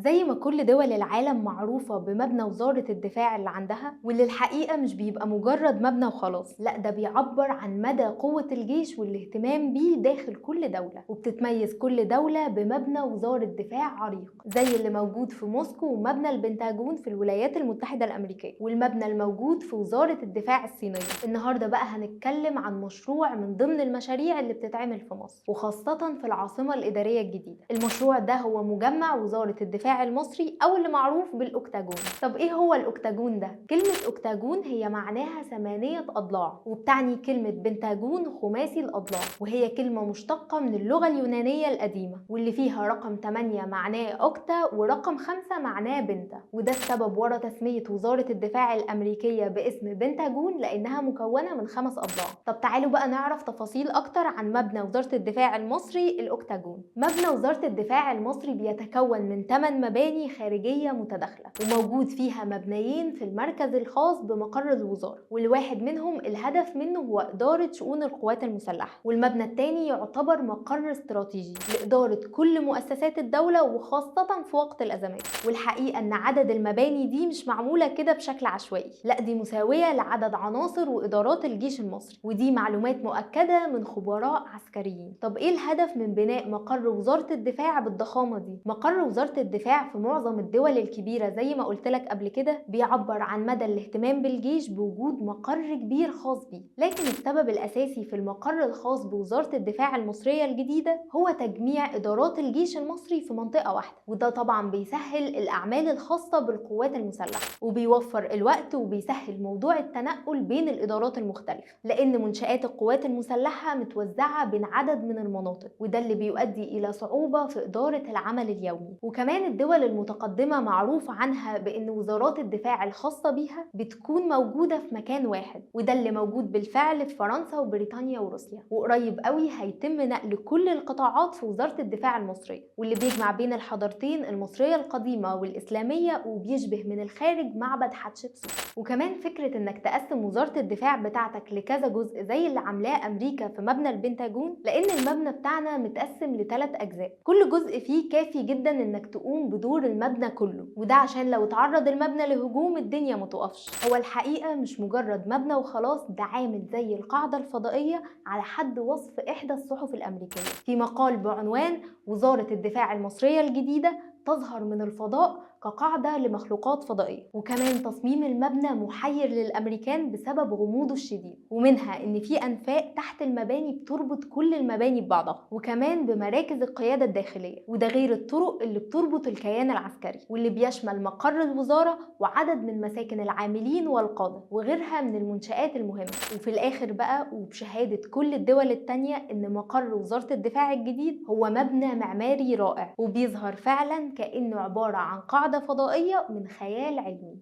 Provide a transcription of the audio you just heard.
زي ما كل دول العالم معروفة بمبنى وزارة الدفاع اللي عندها، واللي الحقيقة مش بيبقى مجرد مبنى وخلاص، لا ده بيعبر عن مدى قوة الجيش والاهتمام بيه داخل كل دولة. وبتتميز كل دولة بمبنى وزارة دفاع عريق زي اللي موجود في موسكو ومبنى البنتاجون في الولايات المتحدة الأمريكية، والمبنى الموجود في وزارة الدفاع الصينية. النهاردة بقى هنتكلم عن مشروع من ضمن المشاريع اللي بتتعمل في مصر، وخاصة في العاصمة الإدارية الجديدة. المشروع ده هو مجمع وزارة الدفاع المصري أو اللي معروف بالأوكتاجون. طب إيه هو الأوكتاجون ده؟ كلمة أوكتاجون هي معناها 8 أضلاع، وبتعني كلمة بنتاجون خماسي الأضلاع، وهي كلمة مشتقة من اللغة اليونانية القديمة، واللي فيها رقم 8 معناه أوكتا ورقم 5 معناه بنتا. وده السبب ورا تسمية وزارة الدفاع الأمريكية باسم بنتاجون، لأنها مكونة من 5 أضلاع. طب تعالوا بقى نعرف تفاصيل أكتر عن مبنى وزارة الدفاع المصري الأوكتاجون. مبنى وزارة الدفاع المصري بيتكون من 8 مباني خارجية متداخلة، وموجود فيها مبنيين في المركز الخاص بمقر الوزارة، والواحد منهم الهدف منه هو إدارة شؤون القوات المسلحة، والمبنى الثاني يعتبر مقر استراتيجي لإدارة كل مؤسسات الدولة وخاصة في وقت الأزمات. والحقيقة إن عدد المباني دي مش معمولة كده بشكل عشوائي، لا دي مساوية لعدد عناصر وإدارات الجيش المصري، ودي معلومات مؤكدة من خبراء عسكريين. طب إيه الهدف من بناء مقر وزارة الدفاع بالضخامة دي؟ مقر وزارة الدفاع في معظم الدول الكبيرة زي ما قلت لك قبل كده بيعبر عن مدى الاهتمام بالجيش بوجود مقر كبير خاص بيه، لكن السبب الأساسي في المقر الخاص بوزارة الدفاع المصرية الجديدة هو تجميع إدارات الجيش المصري في منطقة واحدة، وده طبعا بيسهل الأعمال الخاصة بالقوات المسلحة، وبيوفر الوقت وبيسهل موضوع التنقل بين الإدارات المختلفة، لأن منشآت القوات المسلحة متوزعة بين عدد من المناطق، وده اللي بيؤدي إلى صعوبة في إدارة العمل اليومي. وكمان الدول المتقدمة معروف عنها بأن وزارات الدفاع الخاصة بيها بتكون موجودة في مكان واحد، وده اللي موجود بالفعل في فرنسا وبريطانيا وروسيا، وقريب قوي هيتم نقل كل القطاعات في وزارة الدفاع المصرية، واللي بيجمع بين الحضارتين المصرية القديمة والإسلامية، وبيشبه من الخارج معبد حتشبسوت. وكمان فكرة انك تقسم وزارة الدفاع بتاعتك لكذا جزء زي اللي عاملاه أمريكا في مبنى البنتاجون، لأن المبنى بتاعنا متقسم ل3 أجزاء، كل جزء فيه كافي جدا انك تقوم بدور المبنى كله، وده عشان لو تعرض المبنى لهجوم الدنيا متقفش. هو الحقيقة مش مجرد مبنى وخلاص، ده عامل زي القاعدة الفضائية على حد وصف إحدى الصحف الأمريكية في مقال بعنوان وزارة الدفاع المصرية الجديدة تظهر من الفضاء كقاعدة لمخلوقات فضائية. وكمان تصميم المبنى محير للأمريكان بسبب غموضه الشديد، ومنها إن في أنفاق تحت المباني بتربط كل المباني ببعضها، وكمان بمراكز القيادة الداخلية، وده غير الطرق اللي بتربط الكيان العسكري، واللي بيشمل مقر الوزارة وعدد من مساكن العاملين والقادة وغيرها من المنشآت المهمة. وفي الآخر بقى وبشهادة كل الدول التانية إن مقر وزارة الدفاع الجديد هو مبنى معماري رائع، وبيظهر فعلا كأنه عبارة عن قاعدة فضائية من خيال علمي.